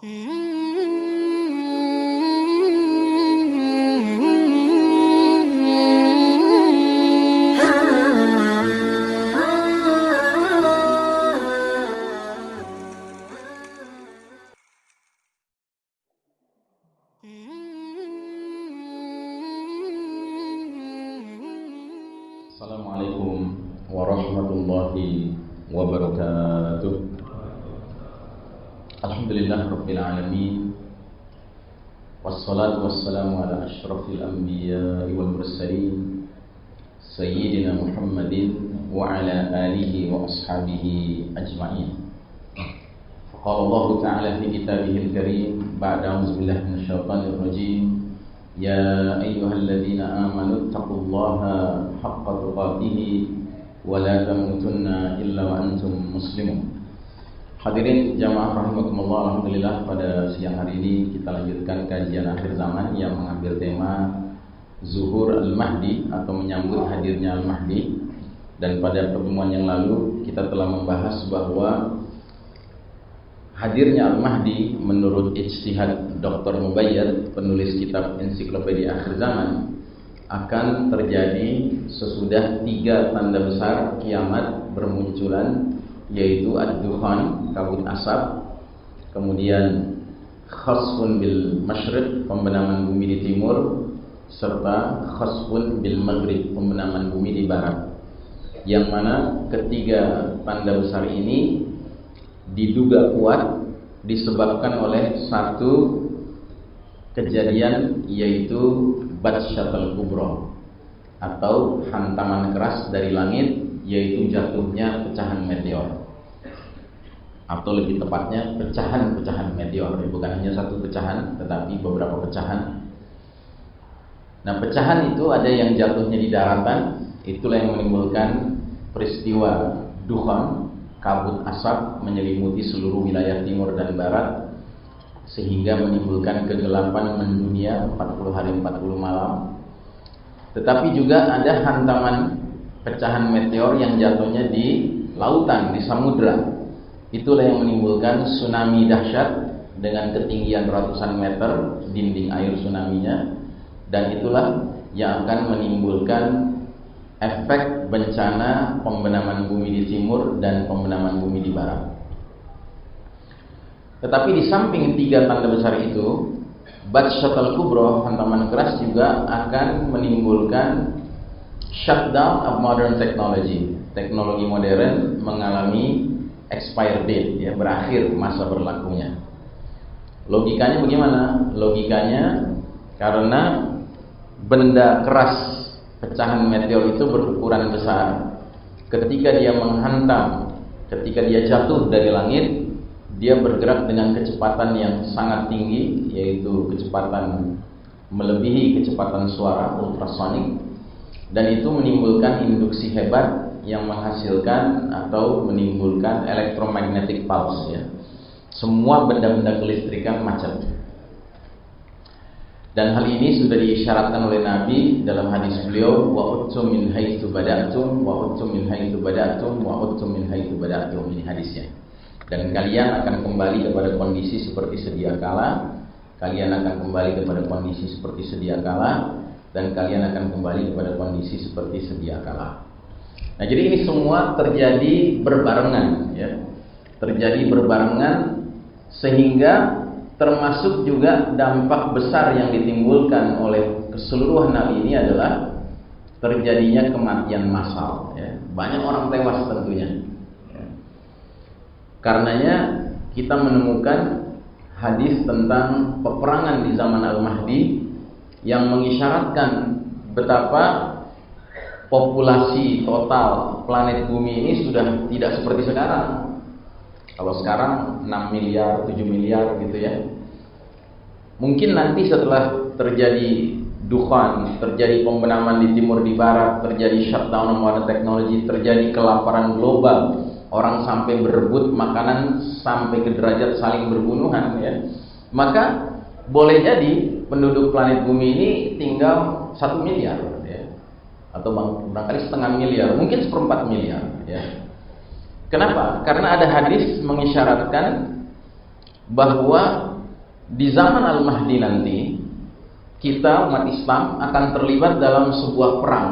Assalamualaikum warahmatullahi wabarakatuh. Alhamdulillah rabbil alamin. Wassalatu wassalamu ala asyrafil anbiya'i wal mursalin sayyidina Muhammadin wa ala alihi wa ashabihi ajma'in. Qala Allah ta'ala fi kitabihil karim ba'da a'udzu billahi minasyaitonir rajim. Ya ayyuhalladzina amanu taqullaha haqqa tuqatih wa la tamutunna illa wa antum muslimun. Hadirin jamaah rahimakumullah, alhamdulillah pada siang hari ini kita lanjutkan kajian akhir zaman yang mengambil tema Zuhur Al-Mahdi atau menyambut hadirnya Al-Mahdi. Dan pada pertemuan yang lalu kita telah membahas bahwa hadirnya Al-Mahdi menurut ijtihad Dr. Mubayyad, penulis kitab Ensiklopedia Akhir Zaman, akan terjadi sesudah 3 tanda besar kiamat bermunculan, yaitu ad-dukhan, kabut asap, kemudian khasfun bil masyriq, pembenaman bumi di timur, serta khasfun bil maghrib, pembenaman bumi di barat. Yang mana ketiga tanda besar ini diduga kuat disebabkan oleh satu kejadian, yaitu Batsyatul Kubra atau hantaman keras dari langit, yaitu jatuhnya pecahan meteor, atau lebih tepatnya pecahan-pecahan meteor, bukan hanya satu pecahan tetapi beberapa pecahan. Nah, pecahan itu ada yang jatuhnya di daratan, itulah yang menimbulkan peristiwa dukhan, kabut asap menyelimuti seluruh wilayah timur dan barat, sehingga menimbulkan kegelapan mendunia 40 hari 40 malam. Tetapi juga ada hantaman pecahan meteor yang jatuhnya di lautan, di samudra. Itulah yang menimbulkan tsunami dahsyat dengan ketinggian ratusan meter dinding air tsunaminya, dan itulah yang akan menimbulkan efek bencana pembenaman bumi di timur dan pembenaman bumi di barat. Tetapi di samping 3 tanda besar itu, Batsyatul Kubra, hantaman keras, juga akan menimbulkan shutdown of modern technology. Teknologi modern mengalami expire date, ya, berakhir masa berlakunya. Logikanya bagaimana? Logikanya karena benda keras, pecahan meteor itu berukuran besar. Ketika dia menghantam, ketika dia jatuh dari langit, dia bergerak dengan kecepatan yang sangat tinggi, yaitu kecepatan melebihi kecepatan suara, ultrasonik, dan itu menimbulkan induksi hebat yang menghasilkan atau menimbulkan electromagnetic pulse, ya. Semua benda-benda kelistrikan macet. Dan hal ini sudah diisyaratkan oleh Nabi dalam hadis beliau, wa uttum min haitsu bada'tum wa uttum min haitsu bada'tum wa uttum min haitsu bada'tum. Ini hadisnya. Dan kalian akan kembali kepada kondisi seperti sedia kala, kalian akan kembali kepada kondisi seperti sedia kala, dan kalian akan kembali kepada kondisi seperti sedia kala. Nah, jadi ini semua terjadi berbarengan, ya. Terjadi berbarengan, sehingga termasuk juga dampak besar yang ditimbulkan oleh keseluruhan hal ini adalah terjadinya kematian massal, ya. Banyak orang tewas tentunya, ya. Karenanya kita menemukan hadis tentang peperangan di zaman Al-Mahdi yang mengisyaratkan betapa populasi total planet bumi ini sudah tidak seperti sekarang. Kalau sekarang 6 miliar, 7 miliar gitu, ya. Mungkin nanti setelah terjadi dukhan, terjadi pembenaman di timur di barat, terjadi shutdown of modern technology, terjadi kelaparan global, orang sampai berebut makanan sampai ke derajat saling berbunuhan, ya. Maka boleh jadi penduduk planet bumi ini tinggal 1 miliar, ya. Atau barangkali setengah miliar, mungkin 1/4 miliar, ya. Kenapa? Karena ada hadis mengisyaratkan bahwa di zaman Al-Mahdi nanti kita umat Islam akan terlibat dalam sebuah perang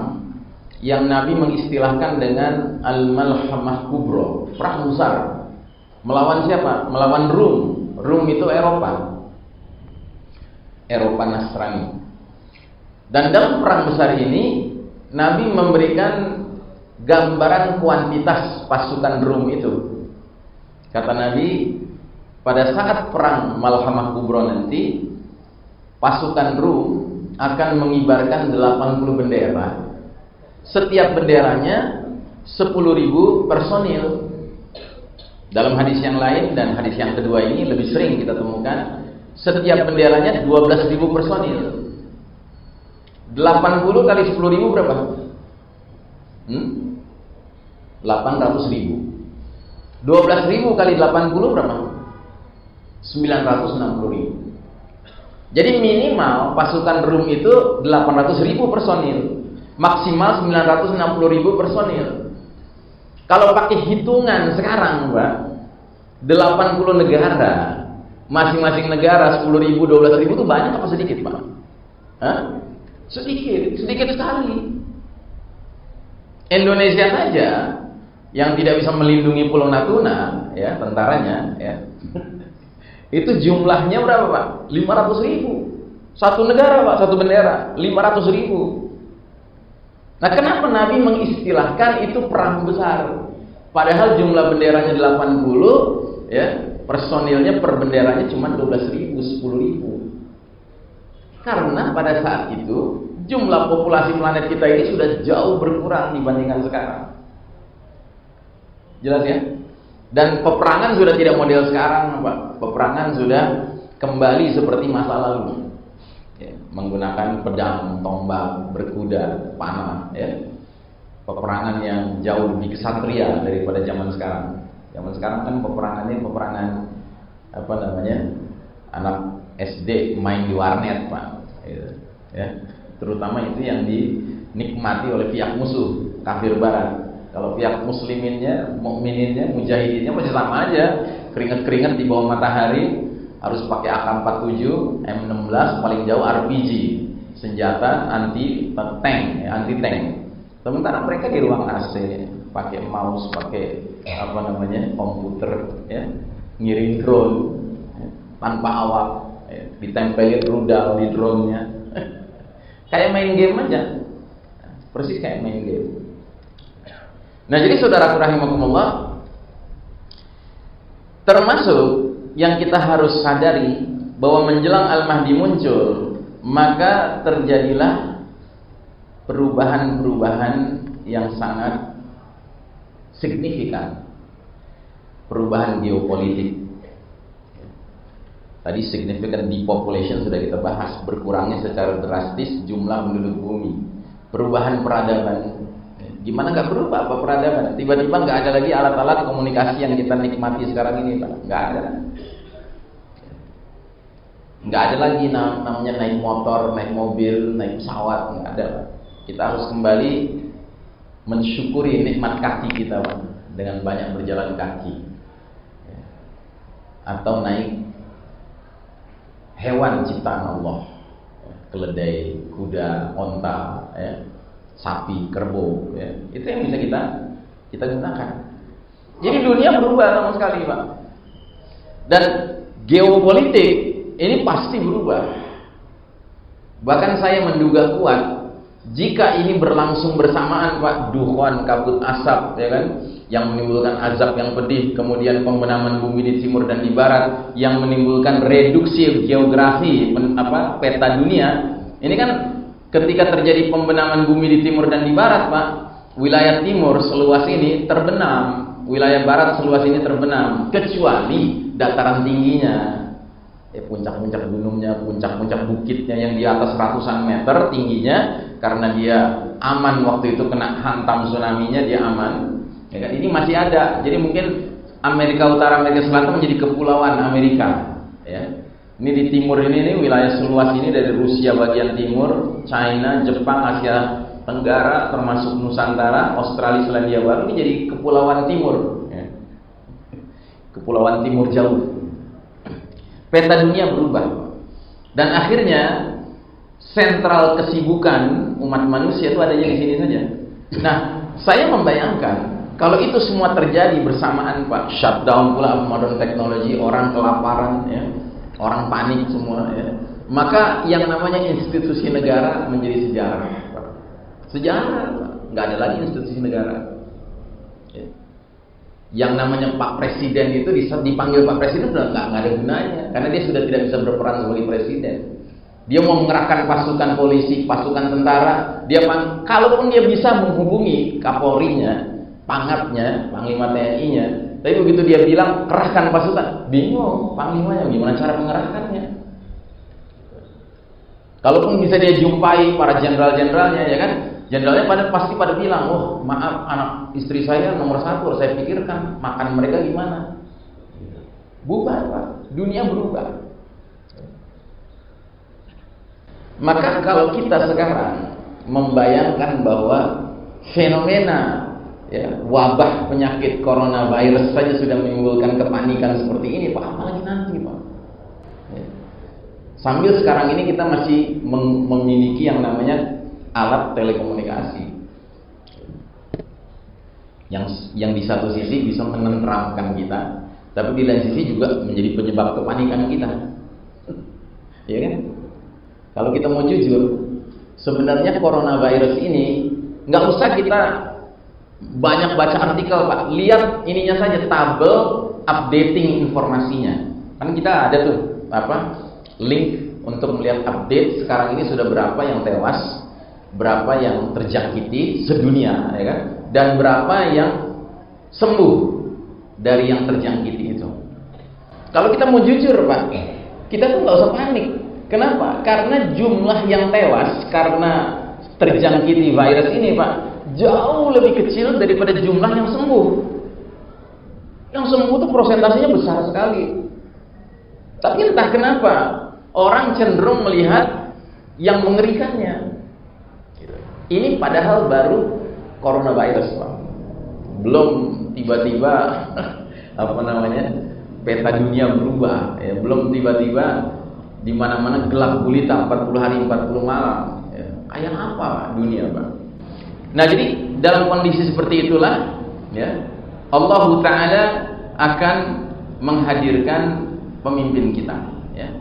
yang Nabi mengistilahkan dengan Al-Malhamah Kubro, perang besar. Melawan siapa? Melawan Rum. Rum itu Eropa Nasrani. Dan dalam perang besar ini Nabi memberikan gambaran kuantitas pasukan Rum itu. Kata Nabi, pada saat perang Malhamah Kubro nanti, pasukan Rum akan mengibarkan 80 bendera. Setiap benderanya 10.000 personil. Dalam hadis yang lain dan hadis yang kedua ini lebih sering kita temukan, setiap benderanya 12.000 personil. 80 kali 10.000 berapa? 800.000. 12.000 kali 80 berapa? 960.000. Jadi minimal pasukan Rum itu 800.000 personil, maksimal 960.000 personil. Kalau pakai hitungan sekarang, Mbak, 80 negara, masing-masing negara 10.000, 12.000 itu banyak apa sedikit, Pak? Hah? Sedikit sekali. Indonesia saja yang tidak bisa melindungi Pulau Natuna, ya, tentaranya, ya. Itu jumlahnya berapa, Pak? 500.000. Satu negara, Pak, satu bendera, 500.000. Nah, kenapa Nabi mengistilahkan itu perang besar? Padahal jumlah benderanya 80, ya, personilnya per benderanya cuma 12.000, 10.000. Karena pada saat itu jumlah populasi planet kita ini sudah jauh berkurang dibandingkan sekarang. Jelas ya? Dan peperangan sudah tidak model sekarang, Pak. Peperangan sudah kembali seperti masa lalu, ya, menggunakan pedang, tombak, berkuda, panah, ya. Peperangan yang jauh lebih kesatria daripada zaman sekarang. Zaman sekarang kan peperangannya peperangan apa namanya, anak SD main di warnet, Pak, gitu, ya. Terutama itu yang dinikmati oleh pihak musuh, kafir barat. Kalau pihak musliminnya, mukmininnya, mujahidinnya masih sama aja, keringet-keringet di bawah matahari, harus pakai AK-47, M16, paling jauh RPG, senjata anti tank, anti tank. Sementara mereka di ruang AC, pakai mouse, pakai apa namanya, komputer, ya, ngirim drone, ya, tanpa awak, ya, ditempelin rudal di drone-nya. Kayak main game aja, persis kayak main game. Nah, jadi saudaraku rahimakumullah, termasuk yang kita harus sadari bahwa menjelang Al-Mahdi muncul, maka terjadilah perubahan-perubahan yang sangat signifikan. Perubahan geopolitik. Tadi significant depopulation sudah kita bahas, berkurangnya secara drastis jumlah penduduk bumi. Perubahan peradaban. Gimana nggak berubah apa peradaban? Tiba-tiba nggak ada lagi alat-alat komunikasi yang kita nikmati sekarang ini, Pak. Nggak ada. Nggak ada lagi namanya naik motor, naik mobil, naik pesawat, nggak ada, Pak. Kita harus kembali mensyukuri nikmat kaki kita, Pak, dengan banyak berjalan kaki, atau naik hewan ciptaan Allah, keledai, kuda, onta, ya, sapi, kerbau, ya. Itu yang bisa kita gunakan. Jadi dunia berubah sama sekali, Pak. Dan geopolitik ini pasti berubah. Bahkan saya menduga kuat, jika ini berlangsung bersamaan, Pak, dukhon, kabut asap, ya kan, yang menimbulkan azab yang pedih, kemudian pembenaman bumi di timur dan di barat, yang menimbulkan reduksi geografi, peta dunia. Ini kan ketika terjadi pembenaman bumi di timur dan di barat, Pak, wilayah timur seluas ini terbenam, wilayah barat seluas ini terbenam, kecuali dataran tingginya, puncak-puncak gunungnya, puncak-puncak bukitnya yang di atas ratusan meter tingginya, karena dia aman waktu itu kena hantam tsunami-nya, dia aman. Ya kan, ini masih ada. Jadi mungkin Amerika Utara, Amerika Selatan menjadi kepulauan Amerika, ya. Ini di timur ini wilayah seluas ini dari Rusia bagian timur, China, Jepang, Asia Tenggara, termasuk Nusantara, Australia, Selandia Baru, ini jadi kepulauan timur, ya. Kepulauan timur jauh. Peta dunia berubah. Dan akhirnya sentral kesibukan umat manusia itu adanya di sini saja. Nah, saya membayangkan kalau itu semua terjadi bersamaan, Pak, shutdown pula modern teknologi, orang kelaparan, ya, orang panik semua, ya, maka yang namanya institusi negara menjadi sejarah, Pak. Sejarah, Pak. Nggak ada lagi institusi negara. Ya. Yang namanya Pak Presiden itu dipanggil Pak Presiden sudah nggak ada gunanya, karena dia sudah tidak bisa berperan sebagai presiden. Dia mau mengerahkan pasukan polisi, pasukan tentara, kalaupun dia bisa menghubungi Kapolrinya, Pangatnya, Panglima TNI-nya, tapi begitu dia bilang kerahkan pasukan, bingung Panglimanya gimana cara mengerahkannya. Kalaupun bisa dia jumpai para jenderal-jenderalnya, ya kan, jenderalnya pasti pada bilang, oh maaf, anak istri saya nomor 1 harus saya pikirkan, makan mereka gimana. Bubar, Pak, dunia berubah. Maka kalau kita sekarang membayangkan bahwa fenomena, ya, wabah penyakit coronavirus saja sudah menimbulkan kepanikan seperti ini, Pak, apalagi nanti, Pak. Ya. Sambil sekarang ini kita masih memiliki yang namanya alat telekomunikasi, yang di satu sisi bisa menenteramkan kita, tapi di lain sisi juga menjadi penyebab kepanikan kita. Ya kan? Kalau kita mau jujur, sebenarnya coronavirus ini nggak usah kita banyak baca artikel, Pak. Lihat ininya saja, tabel updating informasinya. Kan kita ada tuh link untuk melihat update sekarang ini sudah berapa yang tewas, berapa yang terjangkiti sedunia, ya kan? Dan berapa yang sembuh dari yang terjangkiti itu. Kalau kita mau jujur, Pak, kita tuh nggak usah panik. Kenapa? Karena jumlah yang tewas karena terjangkiti virus ini, Pak, jauh lebih kecil daripada jumlah yang sembuh. Yang sembuh itu prosentasenya besar sekali. Tapi entah kenapa orang cenderung melihat yang mengerikannya. Ini padahal baru coronavirus, Pak. Belum tiba-tiba peta dunia berubah, ya. Belum tiba-tiba di mana-mana gelap gulita 40 hari 40 malam, ya. Kayak apa dunia, Pak? Nah, jadi dalam kondisi seperti itulah, ya, Allah Ta'ala akan menghadirkan pemimpin kita, ya.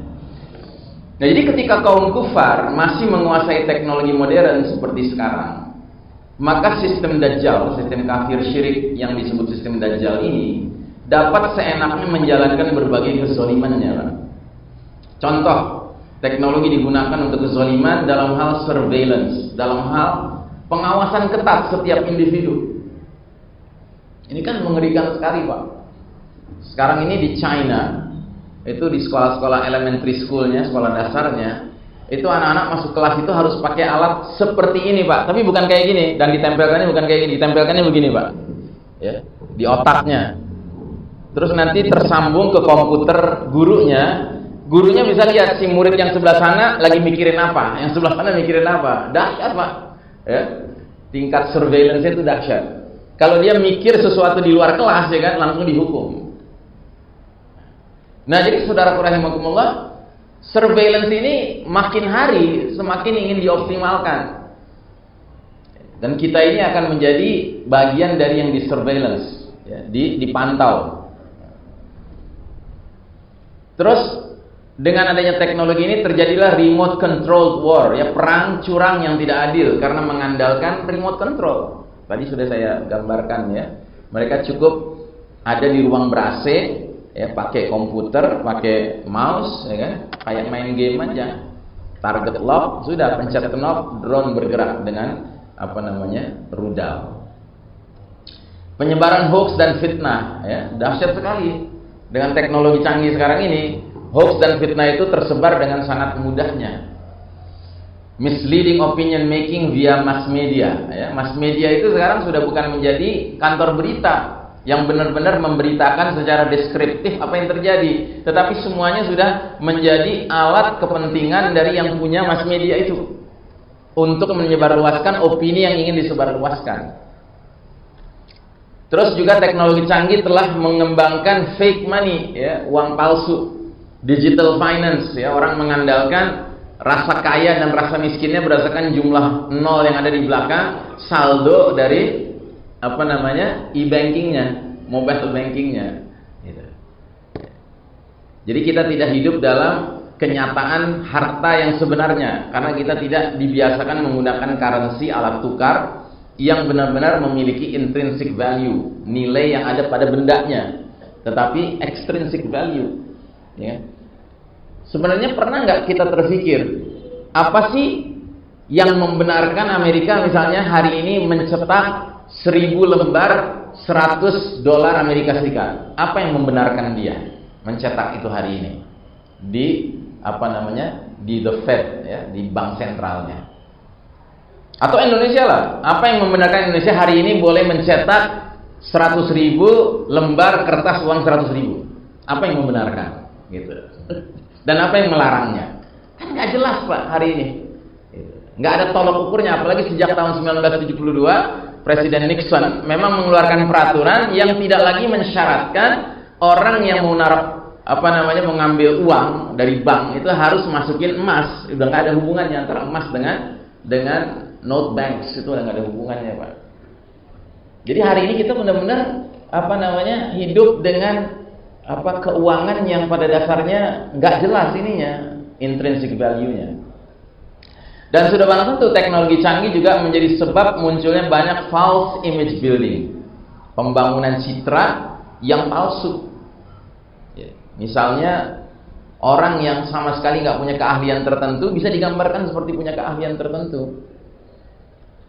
Nah, jadi ketika kaum kufar masih menguasai teknologi modern seperti sekarang, maka sistem Dajjal, sistem kafir syirik yang disebut sistem Dajjal ini dapat seenaknya menjalankan berbagai kezalimannya, Pak. Contoh, teknologi digunakan untuk kezaliman dalam hal surveillance, dalam hal pengawasan ketat setiap individu. Ini kan mengerikan sekali, Pak. Sekarang ini di China, itu di sekolah-sekolah elementary school-nya, sekolah dasarnya, itu anak-anak masuk kelas itu harus pakai alat seperti ini, Pak. Tapi bukan kayak gini, dan ditempelkannya bukan kayak gini, ditempelkannya begini, Pak. Ya, di otaknya. Terus nanti tersambung ke komputer gurunya. Gurunya bisa lihat si murid yang sebelah sana lagi mikirin apa, yang sebelah sana mikirin apa. Dahsyat, Pak. Ya. Tingkat surveillance itu dahsyat. Kalau dia mikir sesuatu di luar kelas, ya kan, langsung dihukum. Nah, jadi saudara rahimakumullah, surveillance ini makin hari semakin ingin dioptimalkan. Dan kita ini akan menjadi bagian dari yang di surveillance, ya, dipantau. Terus dengan adanya teknologi ini terjadilah remote controlled war, ya, perang curang yang tidak adil karena mengandalkan remote control. Tadi sudah saya gambarkan, ya. Mereka cukup ada di ruang ber-AC, ya, pakai komputer, pakai mouse, ya kan, kayak main game aja. Target lock, sudah pencet knob, drone bergerak dengan rudal. Penyebaran hoax dan fitnah, ya, dahsyat sekali. Dengan teknologi canggih sekarang ini, hoax dan fitnah itu tersebar dengan sangat mudahnya. Misleading opinion making via mass media, ya. Mass media itu sekarang sudah bukan menjadi kantor berita yang benar-benar memberitakan secara deskriptif apa yang terjadi, tetapi semuanya sudah menjadi alat kepentingan dari yang punya mass media itu untuk menyebarluaskan opini yang ingin disebarluaskan. Terus juga teknologi canggih telah mengembangkan fake money, ya, uang palsu. digital finance, ya, orang mengandalkan rasa kaya dan rasa miskinnya berdasarkan jumlah nol yang ada di belakang saldo dari e-bankingnya, mobile bankingnya gitu. Jadi kita tidak hidup dalam kenyataan harta yang sebenarnya karena kita tidak dibiasakan menggunakan currency, alat tukar yang benar-benar memiliki intrinsic value, nilai yang ada pada bendanya, tetapi extrinsic value, ya. Sebenarnya pernah nggak kita terpikir apa sih yang membenarkan Amerika misalnya hari ini mencetak 1000 lembar $100 Amerika Serikat? Apa yang membenarkan dia mencetak itu hari ini di di the Fed, ya, di bank sentralnya? Atau Indonesia lah, apa yang membenarkan Indonesia hari ini boleh mencetak 100.000 lembar kertas uang 100.000? Apa yang membenarkan gitu? Dan apa yang melarangnya? Kan nggak jelas Pak hari ini. Nggak ada tolok ukurnya, apalagi sejak tahun 1972 Presiden Nixon memang mengeluarkan peraturan yang tidak lagi mensyaratkan orang yang mau mengambil uang dari bank itu harus masukin emas. Udah nggak ada hubungannya antara emas dengan note banks, itu udah nggak ada hubungannya Pak. Jadi hari ini kita benar-benar hidup dengan keuangan yang pada dasarnya nggak jelas ininya, intrinsic value-nya. Dan sudah barang tentu teknologi canggih juga menjadi sebab munculnya banyak false image building, pembangunan citra yang palsu. Misalnya orang yang sama sekali nggak punya keahlian tertentu bisa digambarkan seperti punya keahlian tertentu.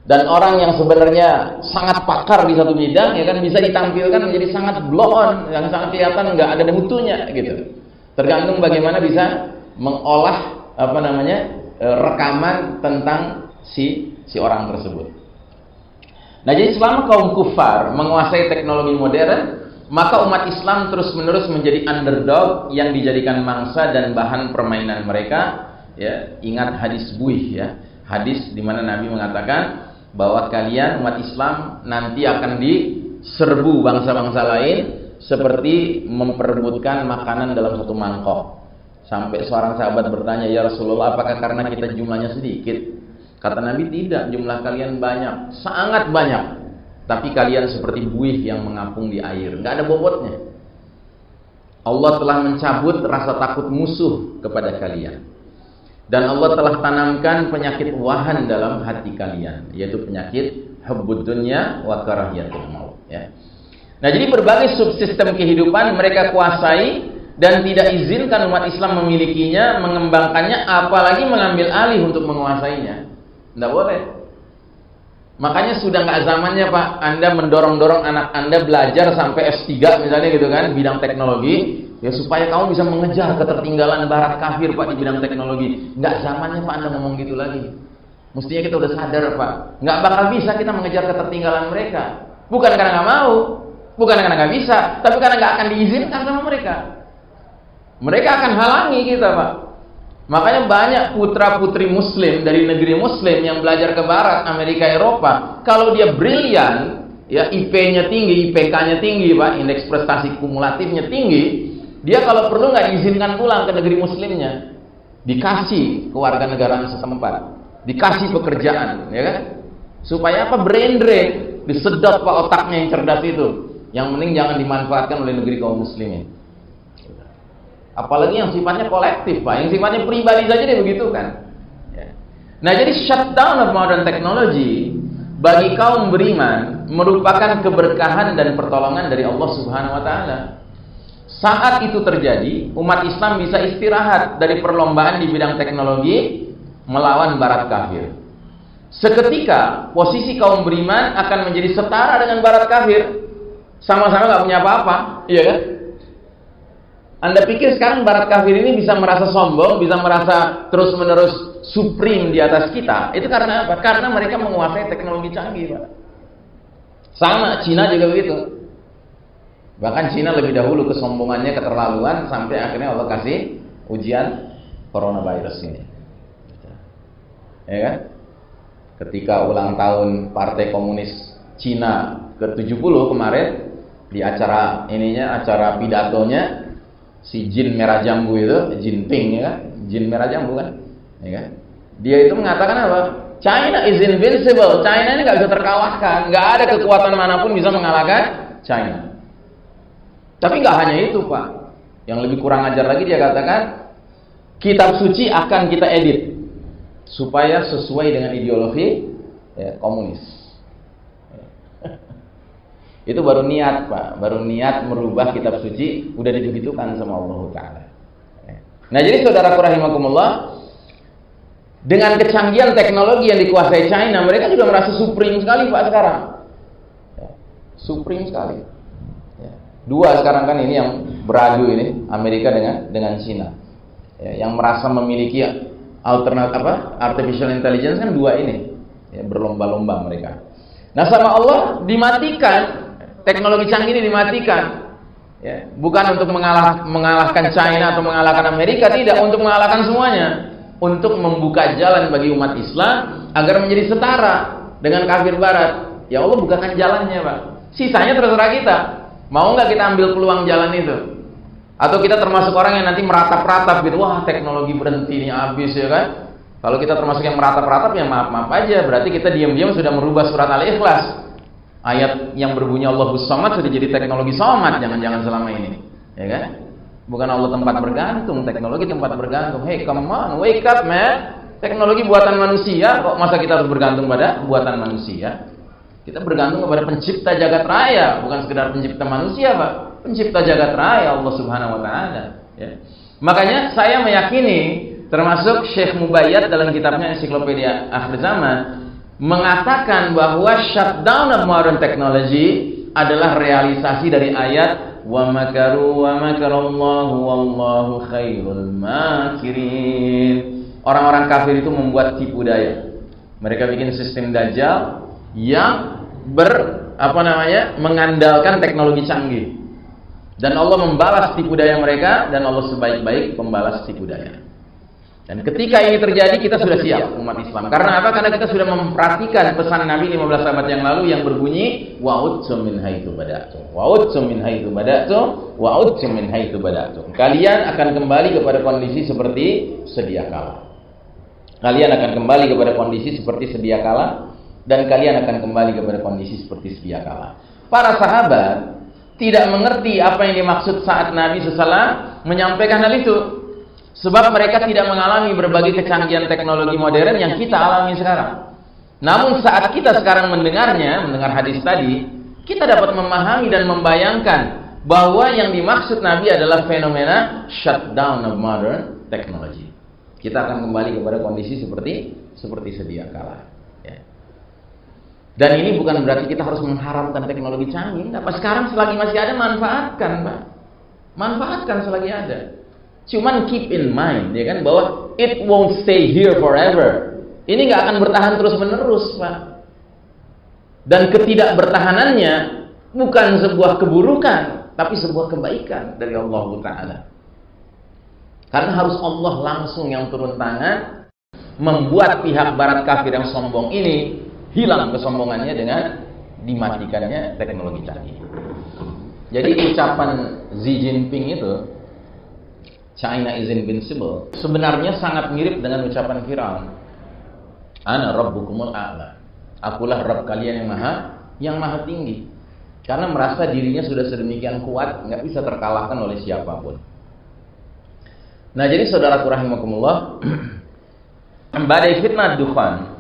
Dan orang yang sebenarnya sangat pakar di satu bidang, ya kan, bisa ditampilkan menjadi sangat blow on, yang sangat kelihatan nggak ada mutunya gitu. Tergantung bagaimana bisa mengolah rekaman tentang si orang tersebut. Nah, jadi selama kaum kufar menguasai teknologi modern, maka umat Islam terus-menerus menjadi underdog yang dijadikan mangsa dan bahan permainan mereka. Ya, ingat hadis buih, ya, hadis di mana Nabi mengatakan bahwa kalian umat Islam nanti akan diserbu bangsa-bangsa lain seperti memperebutkan makanan dalam satu mangkok. Sampai seorang sahabat bertanya, "Ya Rasulullah, apakah karena kita jumlahnya sedikit?" Kata Nabi, "Tidak, jumlah kalian banyak, sangat banyak, tapi kalian seperti buih yang mengapung di air, nggak ada bobotnya. Allah telah mencabut rasa takut musuh kepada kalian. Dan Allah telah tanamkan penyakit wahan dalam hati kalian, yaitu penyakit hubbud dunya wa karahiyatul maut." Ya. Nah, jadi berbagai subsistem kehidupan mereka kuasai dan tidak izinkan umat Islam memilikinya, mengembangkannya, apalagi mengambil alih untuk menguasainya. Tidak boleh. Makanya sudah nggak zamannya Pak Anda mendorong-dorong anak Anda belajar sampai S3 misalnya gitu kan, bidang teknologi. Ya supaya kamu bisa mengejar ketertinggalan barat kafir Pak di bidang teknologi. Nggak zamannya Pak Anda ngomong gitu lagi. Mestinya kita udah sadar Pak, nggak bakal bisa kita mengejar ketertinggalan mereka. Bukan karena nggak mau, bukan karena nggak bisa, tapi karena nggak akan diizinkan sama mereka. Mereka akan halangi kita Pak. Makanya banyak putra-putri muslim dari negeri muslim yang belajar ke barat, Amerika, Eropa. Kalau dia brilian, ya IP-nya tinggi, IPK-nya tinggi Pak, indeks prestasi kumulatifnya tinggi, dia kalau perlu nggak diizinkan pulang ke negeri muslimnya, dikasih kewarganegaraan setempat, dikasih pekerjaan, ya kan? Supaya apa? Brain drain, disedot Pak otaknya yang cerdas itu. Yang penting jangan dimanfaatkan oleh negeri kaum muslimin. Apalagi yang sifatnya kolektif Pak, yang sifatnya pribadi saja dia begitu kan. Ya. Nah, jadi shutdown of modern technology bagi kaum beriman merupakan keberkahan dan pertolongan dari Allah Subhanahu wa taala. Saat itu terjadi, umat Islam bisa istirahat dari perlombaan di bidang teknologi melawan barat kafir. Seketika posisi kaum beriman akan menjadi setara dengan barat kafir. Sama-sama nggak punya apa-apa, iya kan? Anda pikir sekarang barat kafir ini bisa merasa sombong, bisa merasa terus-menerus supreme di atas kita? Itu karena apa? Karena mereka menguasai teknologi canggih Pak. Sama, Cina juga begitu. Bahkan Cina lebih dahulu kesombongannya, keterlaluan, sampai akhirnya Allah kasih ujian coronavirus ini. Ya kan? Ketika ulang tahun Partai Komunis Cina ke-70 kemarin, di acara pidatonya, si jin merah jambu itu, Jinping ya kan, jin merah jambu kan, ya kan? Dia itu mengatakan apa? China is invincible. China ini nggak bisa terkalahkan, nggak ada kekuatan manapun bisa mengalahkan China. Tapi nggak hanya itu Pak, yang lebih kurang ajar lagi dia katakan kitab suci akan kita edit supaya sesuai dengan ideologi ya, komunis. Itu baru niat Pak, baru niat merubah kitab suci, udah dibegitukan sama Allah Ta'ala. Nah jadi saudaraku rahimakumullah, dengan kecanggihan teknologi yang dikuasai China, mereka juga merasa supreme sekali Pak sekarang. Supreme sekali. Dua sekarang kan ini yang beradu ini, Amerika dengan China. Yang merasa memiliki alternatif artificial intelligence kan dua ini. Berlomba-lomba mereka. Nah sama Allah dimatikan, teknologi canggih ini dimatikan. Bukan untuk mengalahkan China atau mengalahkan Amerika, tidak, untuk mengalahkan semuanya. Untuk membuka jalan bagi umat Islam agar menjadi setara dengan kafir barat. Ya Allah bukakan jalannya Pak. Sisanya terserah kita. Mau nggak kita ambil peluang jalan itu? Atau kita termasuk orang yang nanti meratap-ratap gitu, wah teknologi berhenti ini habis ya kan? Kalau kita termasuk yang meratap-ratap ya maaf-maaf aja. Berarti kita diam-diam sudah merubah surat Al-Ikhlas. Ayat yang berbunyi Allahus Samad sudah jadi teknologi somad, jangan-jangan selama ini. Ya kan? Bukan Allah tempat bergantung, teknologi tempat bergantung. Hey, come on, wake up man. Teknologi buatan manusia, kok masa kita harus bergantung pada buatan manusia? Kita bergantung kepada pencipta jagat raya, bukan sekedar pencipta manusia Pak. Pencipta jagat raya Allah Subhanahu wa Ta'ala. Ya. Makanya saya meyakini, termasuk Syekh Mubayyad dalam kitabnya Ensiklopedia Akhir Zaman mengatakan bahwa shutdown of modern technology adalah realisasi dari ayat wa makaru wa makarallahu wallahu khairul makirin. Orang-orang kafir itu membuat tipu daya. Mereka bikin sistem dajjal yang mengandalkan teknologi canggih. Dan Allah membalas tipu daya mereka, dan Allah sebaik-baik pembalas tipu daya. Dan ketika ini terjadi, kita sudah siap umat Islam. Karena apa? Karena kita sudah memperhatikan pesan Nabi 15 abad yang lalu yang berbunyi wa'udtum min haitsu bada'tum. Wa'udtum min haitsu bada'tum, wa'udtum min haitsu bada'tum. Kalian akan kembali kepada kondisi seperti sedia kala. Kalian akan kembali kepada kondisi seperti sedia kala, dan kalian akan kembali kepada kondisi seperti sedia kala. Para sahabat tidak mengerti apa yang dimaksud saat Nabi SAW menyampaikan hal itu. Sebab mereka tidak mengalami berbagai kecanggihan teknologi modern yang kita alami sekarang. Namun saat kita sekarang mendengar hadis tadi, kita dapat memahami dan membayangkan bahwa yang dimaksud Nabi adalah fenomena shutdown of modern technology. Kita akan kembali kepada kondisi seperti sedia kala. Ya. Dan ini bukan berarti kita harus mengharamkan teknologi canggih. Apa sekarang selagi masih ada, manfaatkan, Pak. Manfaatkan selagi ada. Cuman keep in mind, ya kan, bahwa it won't stay here forever. Ini nggak akan bertahan terus-menerus, Pak. Dan ketidakbertahanannya bukan sebuah keburukan, tapi sebuah kebaikan dari Allah Ta'ala. Karena harus Allah langsung yang turun tangan, membuat pihak barat kafir yang sombong ini hilang kesombongannya dengan dimatikannya teknologi canggih. Jadi ucapan Xi Jinping itu, China is invincible, sebenarnya sangat mirip dengan ucapan Firaun. Ana rabbukumul a'la. Akulah Rabb kalian yang maha tinggi. Karena merasa dirinya sudah sedemikian kuat, nggak bisa terkalahkan oleh siapapun. Nah, jadi saudaraku rahimakumullah, badai fitnah dukhan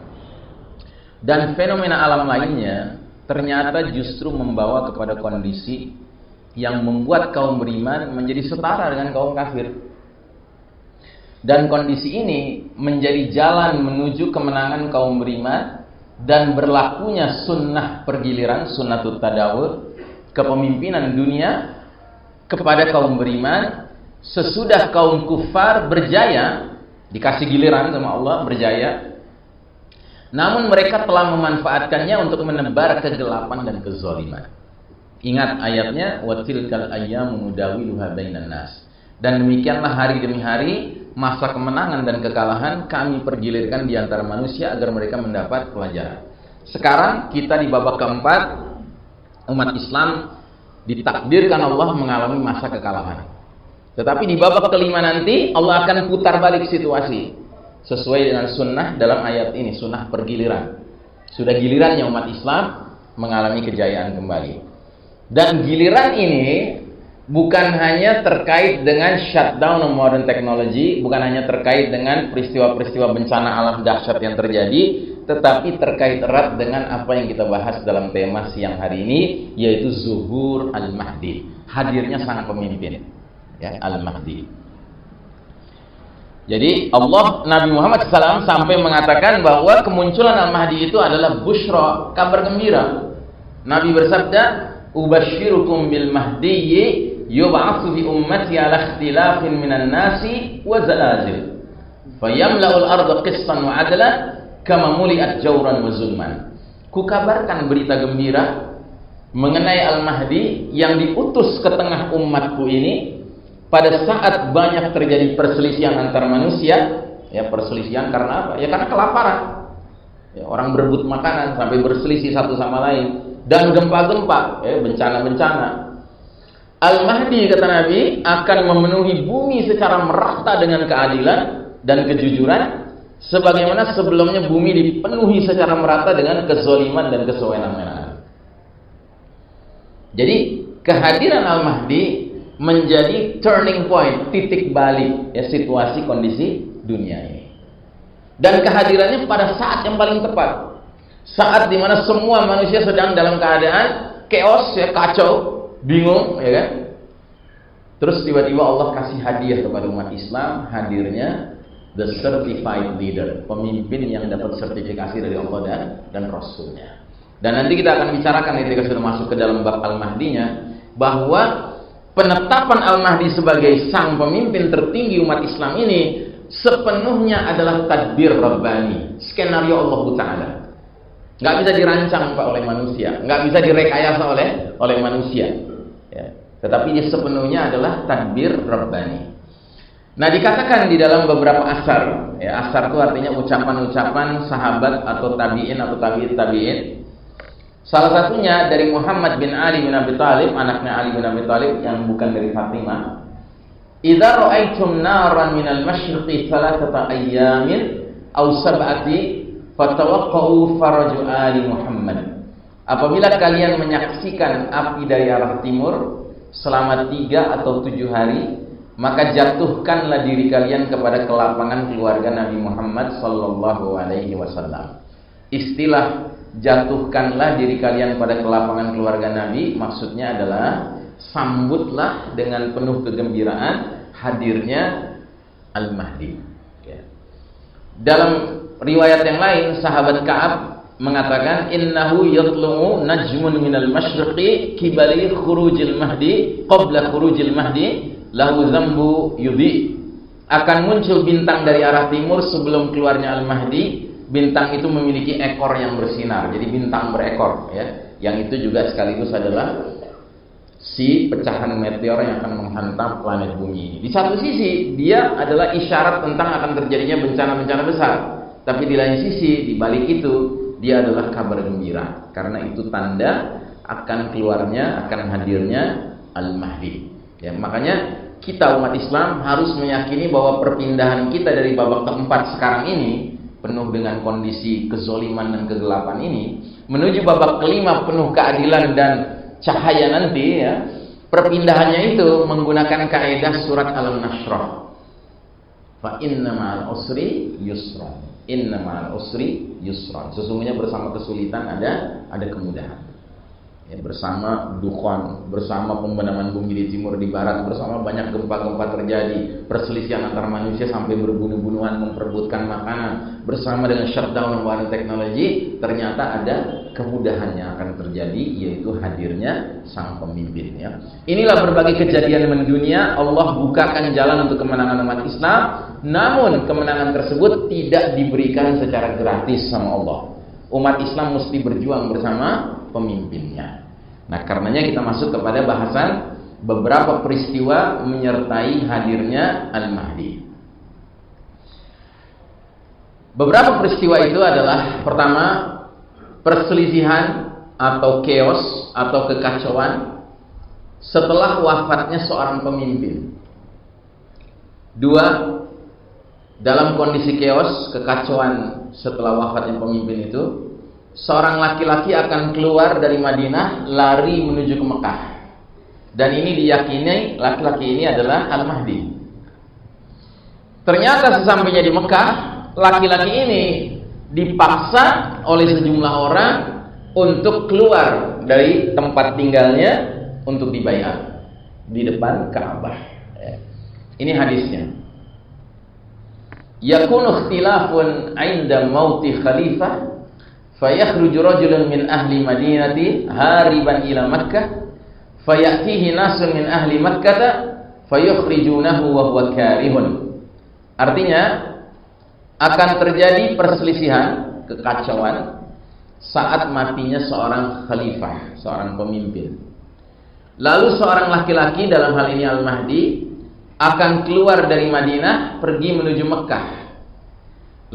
dan fenomena alam lainnya ternyata justru membawa kepada kondisi yang membuat kaum beriman menjadi setara dengan kaum kafir. Dan kondisi ini menjadi jalan menuju kemenangan kaum beriman dan berlakunya sunnah pergiliran, sunnatut tadawur, kepemimpinan dunia kepada kaum beriman sesudah kaum kufar berjaya, dikasih giliran sama Allah, berjaya. Namun mereka telah memanfaatkannya untuk menebar kegelapan dan kezaliman. Ingat ayatnya, wa tilkal ayyamu nudawiluha bainan nas. Dan demikianlah hari demi hari masa kemenangan dan kekalahan kami pergilirkan di antara manusia agar mereka mendapat pelajaran. Sekarang kita di babak keempat, umat Islam ditakdirkan Allah mengalami masa kekalahan. Tetapi di babak kelima nanti Allah akan putar balik situasi sesuai dengan sunnah dalam ayat ini, sunnah pergiliran. Sudah gilirannya umat Islam mengalami kejayaan kembali. Dan giliran ini bukan hanya terkait dengan shutdown of modern technology, bukan hanya terkait dengan peristiwa-peristiwa bencana alam dahsyat yang terjadi, tetapi terkait erat dengan apa yang kita bahas dalam tema siang hari ini, yaitu zuhur al-Mahdi, hadirnya sang pemimpin, ya, al-Mahdi. Jadi Allah, Nabi Muhammad SAW sampai mengatakan bahwa kemunculan al-Mahdi itu adalah busyra, kabar gembira. Nabi bersabda, "Ubashirukum bil mahdiyyi yub'atsu fi ummati ala ikhtilafin minan nasi wa zalazil fayamla'ul arda qistan wa 'adlan kama muli'at jawran wa zulman." Kukabarkan berita gembira mengenai al-Mahdi yang diutus ke tengah umatku ini pada saat banyak terjadi perselisihan antar manusia. Ya, perselisihan karena apa? Ya karena kelaparan. Ya, orang berebut makanan sampai berselisih satu sama lain, dan gempa-gempa, ya, bencana-bencana. Al-Mahdi, kata Nabi, akan memenuhi bumi secara merata dengan keadilan dan kejujuran, sebagaimana sebelumnya bumi dipenuhi secara merata dengan kezaliman dan kesewenang-wenangan. Jadi kehadiran Al-Mahdi menjadi turning point, titik balik, ya, situasi kondisi dunia ini. Dan kehadirannya pada saat yang paling tepat, saat dimana semua manusia sedang dalam keadaan chaos, ya, kacau, bingung, ya kan? Terus tiba-tiba Allah kasih hadiah kepada umat Islam, hadirnya the certified leader, pemimpin yang dapat sertifikasi dari Allah dan Rasulnya. Dan nanti kita akan bicarakan ketika sudah masuk ke dalam bab Al-Mahdinya, bahwa penetapan Al-Mahdi sebagai sang pemimpin tertinggi umat Islam ini sepenuhnya adalah tadbir Rabbani, skenario Allah Ta'ala. Nggak bisa dirancang, Pak, oleh manusia, nggak bisa direkayasa oleh manusia, ya. Tetapi dia sepenuhnya adalah tadbir Rabbani. Nah, dikatakan di dalam beberapa asar, ya, asar itu artinya ucapan-ucapan sahabat atau tabi'in atau tabi'in. Salah satunya dari Muhammad bin Ali bin Abi Thalib, anaknya Ali bin Abi Thalib yang bukan dari Fatimah. "Idza ra'aitum naran minal masyriqi thalathata ayyamin aw sab'ati fatawaqqa'u faraju ali Muhammad." Apabila kalian menyaksikan api dari arah timur selama 3 atau 7 hari, maka jatuhkanlah diri kalian kepada kelapangan keluarga Nabi Muhammad sallallahu alaihi wasallam. Istilah jatuhkanlah diri kalian pada kelapangan keluarga Nabi maksudnya adalah sambutlah dengan penuh kegembiraan hadirnya Al-Mahdi. Ya. Dalam riwayat yang lain, sahabat Ka'ab mengatakan, "Innahu yatlu'u najmun minal masyriqi kibali khurujil mahdi qabla khurujil mahdi lahu zambu yudhi." Akan muncul bintang dari arah timur sebelum keluarnya Al-Mahdi. Bintang itu memiliki ekor yang bersinar, jadi bintang berekor, ya. Yang itu juga sekaligus adalah si pecahan meteor yang akan menghantam planet bumi ini. Di satu sisi dia adalah isyarat tentang akan terjadinya bencana-bencana besar, tapi di lain sisi, di balik itu dia adalah kabar gembira, karena itu tanda akan keluarnya, akan hadirnya Al-Mahdi. Ya, makanya kita umat Islam harus meyakini bahwa perpindahan kita dari babak keempat sekarang ini penuh dengan kondisi kezoliman dan kegelapan ini menuju babak kelima penuh keadilan dan cahaya nanti, ya, perpindahannya itu menggunakan kaidah surat Al-Nashrah. Fa inna ma'al usri yusra. Inna ma'al usri yusra. Sesungguhnya bersama kesulitan ada kemudahan. Ya, bersama dukhon, bersama pembenaman bumi di timur di barat, bersama banyak gempa-gempa terjadi, perselisihan antar manusia sampai berbunuh-bunuhan memperebutkan makanan, bersama dengan shutdown modern teknologi, ternyata ada kemudahan yang akan terjadi, yaitu hadirnya sang pemimpin. Ya. Inilah berbagai kejadian mendunia. Allah bukakan jalan untuk kemenangan umat Islam, namun kemenangan tersebut tidak diberikan secara gratis sama Allah. Umat Islam mesti berjuang bersama pemimpinnya. Nah, karenanya kita masuk kepada bahasan beberapa peristiwa menyertai hadirnya Al-Mahdi. Beberapa peristiwa itu adalah, pertama, perselisihan atau chaos atau kekacauan setelah wafatnya seorang pemimpin. Dua, dalam kondisi chaos, kekacauan setelah wafatnya pemimpin itu, seorang laki-laki akan keluar dari Madinah lari menuju ke Mekah. Dan ini diyakini laki-laki ini adalah Al-Mahdi. Ternyata sesampainya di Mekah, laki-laki ini dipaksa oleh sejumlah orang untuk keluar dari tempat tinggalnya untuk dibayar di depan Ka'bah. Ini hadisnya. Yakunu ikhtilafun 'inda mauti khalifah fayakhruju rajulun min ahli madinati hariban ila Makkah fayatihi nasun min ahli Makkah fayukhrijunahu wa huwa karihun. Artinya akan terjadi perselisihan, kekacauan saat matinya seorang khalifah, seorang pemimpin. Lalu seorang laki-laki, dalam hal ini Al-Mahdi, akan keluar dari Madinah pergi menuju Mekah.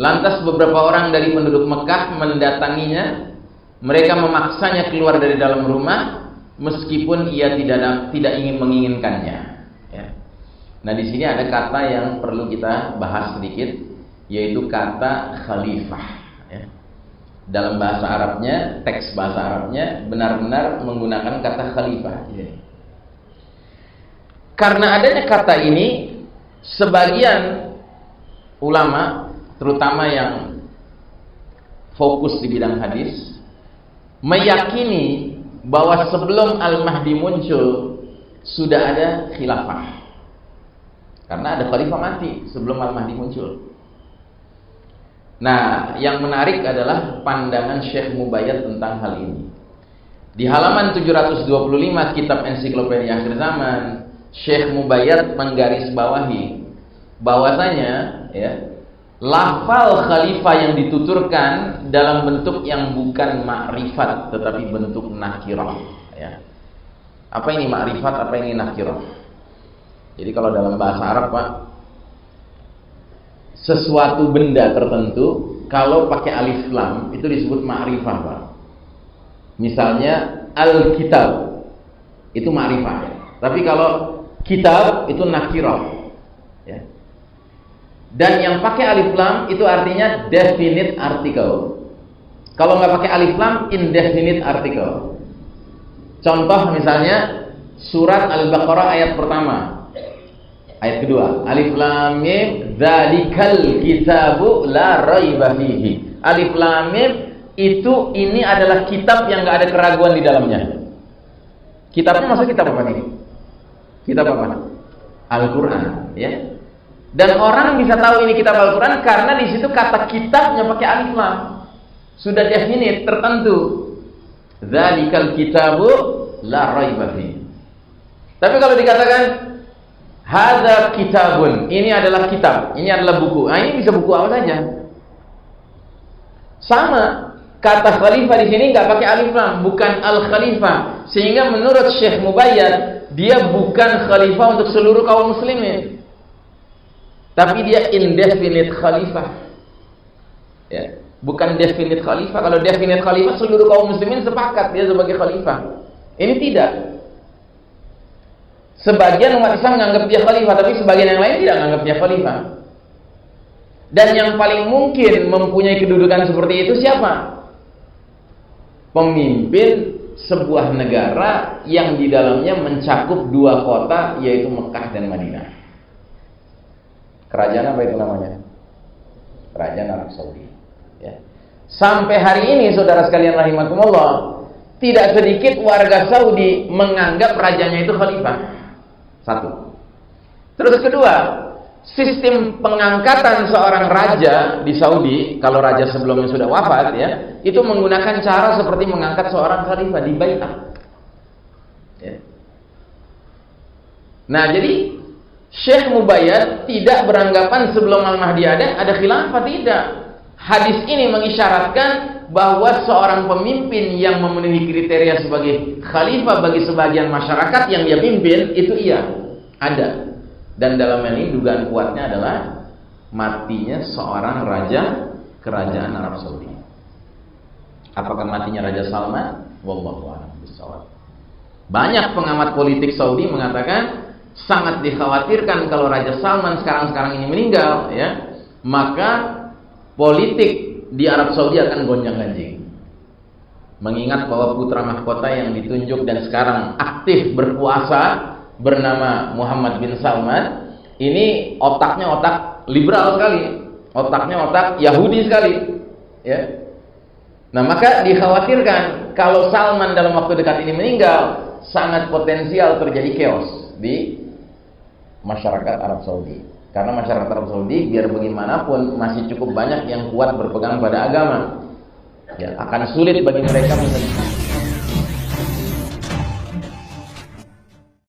Lantas beberapa orang dari penduduk Mekah mendatanginya. Mereka memaksanya keluar dari dalam rumah meskipun ia tidak ingin menginginkannya. Ya. Nah, di sini ada kata yang perlu kita bahas sedikit, yaitu kata khalifah. Ya. Dalam bahasa Arabnya, teks bahasa Arabnya benar-benar menggunakan kata khalifah. Ya. Karena adanya kata ini, sebagian ulama, terutama yang fokus di bidang hadis, meyakini bahwa sebelum Al-Mahdi muncul sudah ada khilafah. Karena ada khalifah mati sebelum Al-Mahdi muncul. Nah, yang menarik adalah pandangan Syekh Mubayyad tentang hal ini. Di halaman 725 kitab Ensiklopedia Akhir Zaman, Syekh Mubayyad menggarisbawahi bahwasanya ya, lafal khalifah yang dituturkan dalam bentuk yang bukan ma'rifat tetapi bentuk nakirah. Ya. Apa ini ma'rifat? Apa ini nakirah? Jadi kalau dalam bahasa Arab, Pak, sesuatu benda tertentu kalau pakai alif lam itu disebut ma'rifah, Pak. Misalnya al-kitab itu ma'rifah. Tapi kalau kitab itu nakirah. Ya. Dan yang pakai alif lam itu artinya definite article. Kalau nggak pakai alif lam, indefinite article. Contoh misalnya surat Al-Baqarah ayat pertama, ayat kedua, alif lam mim dzalikal kitabu la raiba fihi. Alif lam mim itu ini adalah kitab yang nggak ada keraguan di dalamnya. Kitabnya maksud kitab apa nih? Kitab apa? Al-Quran, ya. Dan orang bisa tahu ini kitab Al-Quran karena di situ kata kitabnya pakai alif lam. Sudah definite, tertentu. Dzalikal kitabu la raiba fihi. Tapi kalau dikatakan hadza kitabun, ini adalah kitab, ini adalah buku. Nah, ini bisa buku apa saja. Sama, kata khalifah di sini nggak pakai alif lam, bukan al-khalifah. Sehingga menurut Syekh Mubayyad, dia bukan khalifah untuk seluruh kaum muslimin, tapi dia indefinite khalifah. Ya, bukan definite khalifah. Kalau definite khalifah seluruh kaum muslimin sepakat dia sebagai khalifah. Ini tidak. Sebagian umat Islam menganggap dia khalifah, tapi sebagian yang lain tidak menganggap dia khalifah. Dan yang paling mungkin mempunyai kedudukan seperti itu siapa? Pemimpin sebuah negara yang di dalamnya mencakup dua kota, yaitu Mekah dan Madinah. Kerajaan apa itu namanya? Kerajaan Arab Saudi. Ya. Sampai hari ini, saudara sekalian rahimakumullah, tidak sedikit warga Saudi menganggap rajanya itu khalifah. Satu. Terus kedua, sistem pengangkatan seorang raja di Saudi, kalau raja sebelumnya sudah wafat, ya, itu menggunakan cara seperti mengangkat seorang khalifah di bai'ah. Ya. Nah, jadi Syekh Mubayyad tidak beranggapan sebelum Al-Mahdi ada khilafah, tidak. Hadis ini mengisyaratkan bahwa seorang pemimpin yang memenuhi kriteria sebagai khalifah bagi sebagian masyarakat yang dia pimpin itu iya, ada. Dan dalam hal ini dugaan kuatnya adalah matinya seorang raja kerajaan Arab Saudi. Apakah matinya Raja Salman? Wallahu a'lam bishawab. Banyak pengamat politik Saudi mengatakan sangat dikhawatirkan kalau Raja Salman sekarang ini meninggal, ya, maka politik di Arab Saudi akan gonjang-ganjing. Mengingat bahwa putra mahkota yang ditunjuk dan sekarang aktif berkuasa bernama Muhammad bin Salman, ini otaknya otak liberal sekali, otaknya otak Yahudi sekali, ya. Nah, maka dikhawatirkan kalau Salman dalam waktu dekat ini meninggal, sangat potensial terjadi chaos di masyarakat Arab Saudi. Karena masyarakat Arab Saudi biar bagaimanapun masih cukup banyak yang kuat berpegang pada agama. Ya, akan sulit bagi mereka